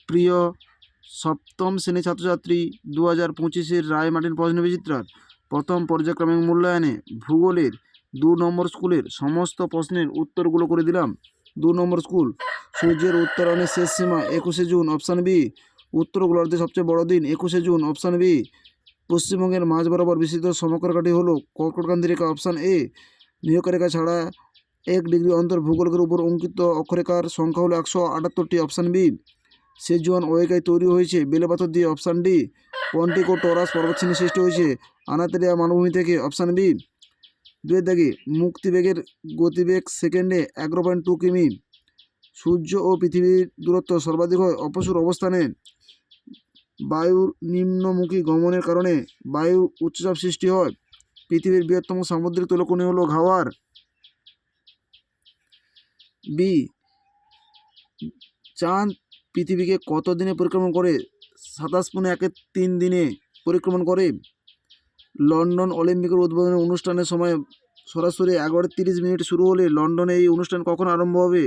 প্রিয় সপ্তম শ্রেণী ছাত্রছাত্রী, 2025-এর রায় মার্টিন প্রশ্ন বিচিত্রার প্রথম পর্যায়ক্রমিক মূল্যায়নে ভূগোলের 2 নম্বর স্কুলের সমস্ত প্রশ্নের উত্তরগুলো করে দিলাম। 2 নম্বর স্কুল, সূর্যের উত্তরায়ণের শেষ সীমা 21শে জুন, অপশান বি। উত্তর গোলার্ধের সবচেয়ে বড় দিন 21শে জুন, অপশান বি। পশ্চিমবঙ্গের মাঝ বরাবর বিস্তৃত সমকরকাঠি হলো কর্কটক্রান্তি রেখা, অপশান এ। নিয়করেখা ছাড়া 1 ডিগ্রি অন্তর ভূগোলকের উপর অঙ্কিত অক্ষরেখার সংখ্যা হলো 178টি, অপশান বি। সেজুয়ান ওয়েগায় তৈরি হয়েছে বেলে পাথর দিয়ে, অপশান ডি। পন্টিক ও টরাস পর্বতশ্রেণী সৃষ্টি হয়েছে আনাতেরিয়া মালভূমি থেকে, অপশান বি। 2 দাগে মুক্তিবেগের গতিবেগ সেকেন্ডে 11.2 কিমি। সূর্য ও পৃথিবীর দূরত্ব সর্বাধিক হয় অপসূর অবস্থানে। বায়ুর নিম্নমুখী গমনের কারণে বায়ুর উচ্চচাপ সৃষ্টি হয়। পৃথিবীর বৃহত্তম সামুদ্রিক তৈলখনি হলো ঘাওয়ার। বি। চাঁদ পৃথিবীকে কত দিনে পরিক্রমণ করে? 27.1 দিনে পরিক্রমণ করে। লন্ডন অলিম্পিকের উদ্বোধনী অনুষ্ঠানের সময় সরাসরি 11:30 শুরু হলে লন্ডনে এই অনুষ্ঠান কখন আরম্ভ হবে?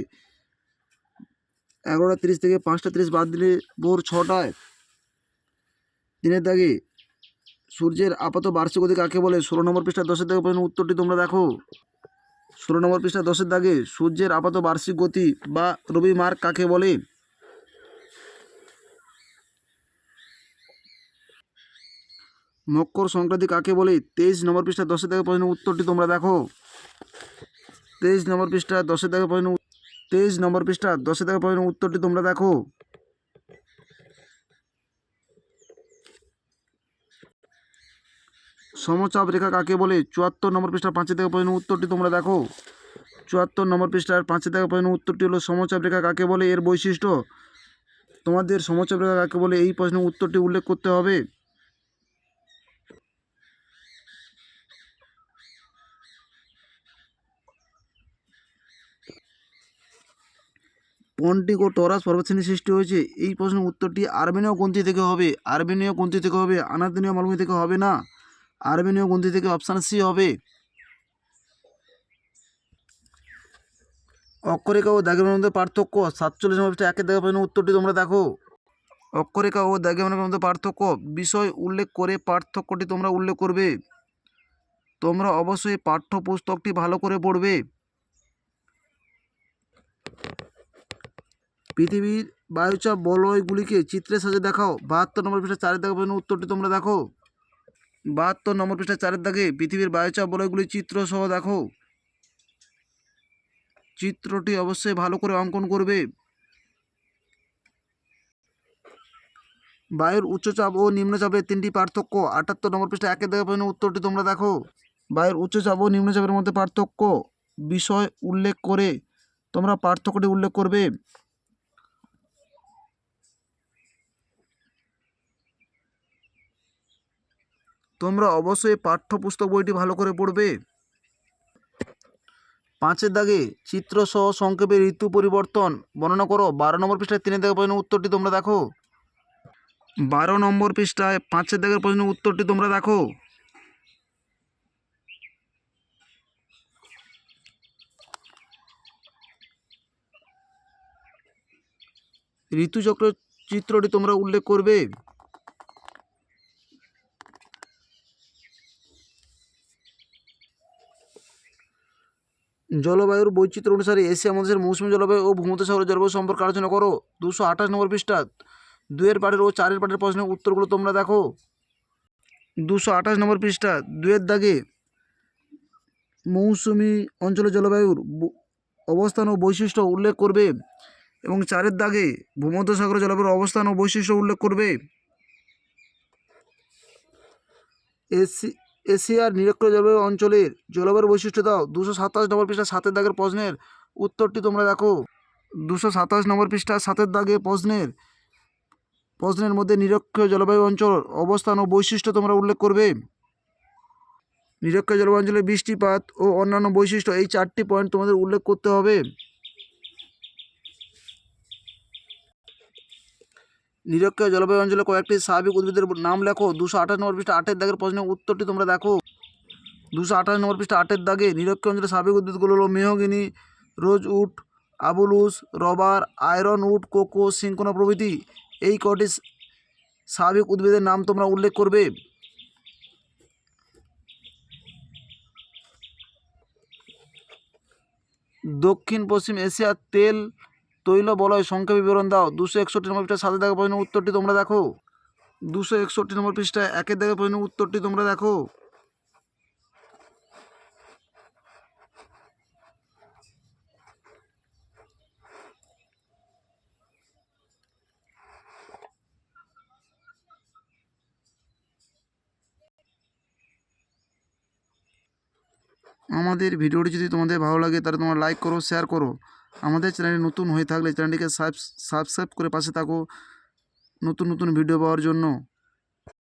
11:30 থেকে 5:30 বাদ দিলে ভোর 6টায়। 3 দাগে সূর্যের আপাত বার্ষিক গতি কাকে বলে? 16 নম্বর পৃষ্ঠা 10 দাগে প্রশ্ন উত্তরটি তোমরা দেখো। 16 নম্বর পৃষ্ঠা 10 দাগে সূর্যের আপাত বার্ষিক গতি বা রবি মার্ক কাকে বলে? মকর সংক্রান্তি কাকে বলে? 23 নম্বর পৃষ্ঠা 10 দাগে প্রশ্ন উত্তরটি তোমরা দেখো। 23 নম্বর পৃষ্ঠা 10 দাগে প্রশ্ন 23 নম্বর পৃষ্ঠা 10 দাগে প্রশ্ন উত্তরটি তোমরা দেখো। সমচাপ রেখা কাকে বলে? 74 নম্বর পৃষ্ঠার 5 থেকে প্রশ্ন উত্তরটি তোমরা দেখো। 74 নম্বর পৃষ্ঠার 5 থেকে প্রশ্ন উত্তরটি হলো সমচাপ রেখা কাকে বলে, এর বৈশিষ্ট্য। তোমাদের সমচাপ রেখা কাকে বলে এই প্রশ্নের উত্তরটি উল্লেখ করতে হবে। পন্টিক ও টরাস পর্বতশ্রেণী সৃষ্টি হয়েছে এই প্রশ্নের উত্তরটি আর্মেনীয় গ্রন্থি থেকে হবে। আর্মেনীয় গ্রন্থি থেকে হবে, আনাতোলিয়া মালভূমি থেকে হবে না। আর্মেনীয় গ্রন্থি থেকে, অপশান সি হবে। অক্ষরেখা ও দ্রাঘিমার মধ্যে পার্থক্য 47 নম্বর পৃষ্ঠা 1 দাগে প্রশ্ন উত্তরটি তোমরা দেখো। অক্ষরেখা ও দ্রাঘিমার মধ্যে পার্থক্য বিষয় উল্লেখ করে পার্থক্যটি তোমরা উল্লেখ করবে। তোমরা অবশ্যই পাঠ্যপুস্তকটি ভালো করে পড়বে। পৃথিবীর বায়ুচাপ বলয়গুলিকে চিত্রের সাহায্যে দেখাও। 72 নম্বর পৃষ্ঠা 4 দাগে প্রশ্ন উত্তরটি তোমরা দেখো। 72 নম্বর পৃষ্ঠা 4 দাগে পৃথিবীর বায়ুচাপ বলয়গুলি চিত্র সহ দেখো। চিত্রটি অবশ্যই ভালো করে অঙ্কন করবে। বায়ুর উচ্চচাপ ও নিম্নচাপের 3টি পার্থক্য 78 নম্বর পৃষ্ঠা 1 দাগে প্রশ্ন উত্তরটি তোমরা দেখো। বায়ুর উচ্চচাপ ও নিম্নচাপের মধ্যে পার্থক্য বিষয় উল্লেখ করে তোমরা পার্থক্যটি উল্লেখ করবে। তোমরা অবশ্যই পাঠ্যপুস্তক বইটি ভালো করে পড়বে। 5 দাগে চিত্র সহ সংক্ষেপে ঋতু পরিবর্তন বর্ণনা করো। 12 নম্বর পৃষ্ঠায় 3 দাগে প্রশ্ন উত্তরটি তোমরা দেখো। 12 নম্বর পৃষ্ঠায় 5 দাগের প্রশ্ন উত্তরটি তোমরা দেখো। ঋতুচক্র চিত্রটি তোমরা উল্লেখ করবে। জলবায়ুর বৈচিত্র্য অনুসারে এশিয়া মহাদেশের মৌসুমী জলবায়ু ও ভূমধ্যসাগরের জলবায়ু সম্পর্কে আলোচনা করো। 228 নম্বর পৃষ্ঠা 2-এর পাঠের ও 4-এর পাঠের প্রশ্নের উত্তরগুলো তোমরা দেখো। 228 নম্বর পৃষ্ঠা 2-এর দাগে মৌসুমী অঞ্চলের জলবায়ুর অবস্থান ও বৈশিষ্ট্য উল্লেখ করবে এবং 4-এর দাগে ভূমধ্যসাগরের জলবায়ুর অবস্থান ও বৈশিষ্ট্য উল্লেখ করবে। এশিয়ার নিরক্ষীয় জলবায়ু অঞ্চলের জলবায়ুর বৈশিষ্ট্য দাও। 227 নম্বর পৃষ্ঠা 7-এর দাগের প্রশ্নের উত্তরটি তোমরা দেখো। 227 নম্বর পৃষ্ঠা 7-এর দাগে প্রশ্নের মধ্যে নিরক্ষীয় জলবায়ু অঞ্চল অবস্থান ও বৈশিষ্ট্য তোমরা উল্লেখ করবে। নিরক্ষীয় জলবায়ু অঞ্চলের বৃষ্টিপাত ও অন্যান্য বৈশিষ্ট্য, এই 4টি পয়েন্ট তোমাদের উল্লেখ করতে হবে। নিরক্ষীয় জলবায়ু অঞ্চলে কয়েকটি স্বাভাবিক উদ্ভিদের নাম লেখো। 228 নম্বর পৃষ্ঠা 8-এর দাগের প্রশ্নের উত্তরটি তোমরা দেখো। 228 নম্বর পৃষ্ঠা 8-এর দাগে নিরক্ষীয় অঞ্চলের স্বাভাবিক উদ্ভিদগুলো হলো মেহগিনি, রোজউড, আবুলুস, rubber, ironwood, cocoa, cinchona প্রভৃতি। এই কটি স্বাভাবিক উদ্ভিদের নাম তোমরা উল্লেখ করবে। দক্ষিণ পশ্চিম এশিয়ার তেল তৈল বলয় সংখ্যা বিবরণ দাও। 261 নম্বর পৃষ্ঠা 7 দাগের প্রশ্নের উত্তরটি তোমরা দেখো। 261 নম্বর পৃষ্ঠায় 1 দাগের প্রশ্নের উত্তরটি তোমরা দেখো। আমাদের ভিডিওটি যদি তোমাদের ভালো লাগে তাহলে তোমরা লাইক করো, শেয়ার করো। আমাদের চ্যানেলে নতুন হয়ে থাকলে চ্যানেলটিকে সাবস্ক্রাইব করে পাশে থাকো নতুন নতুন ভিডিও পাওয়ার জন্য।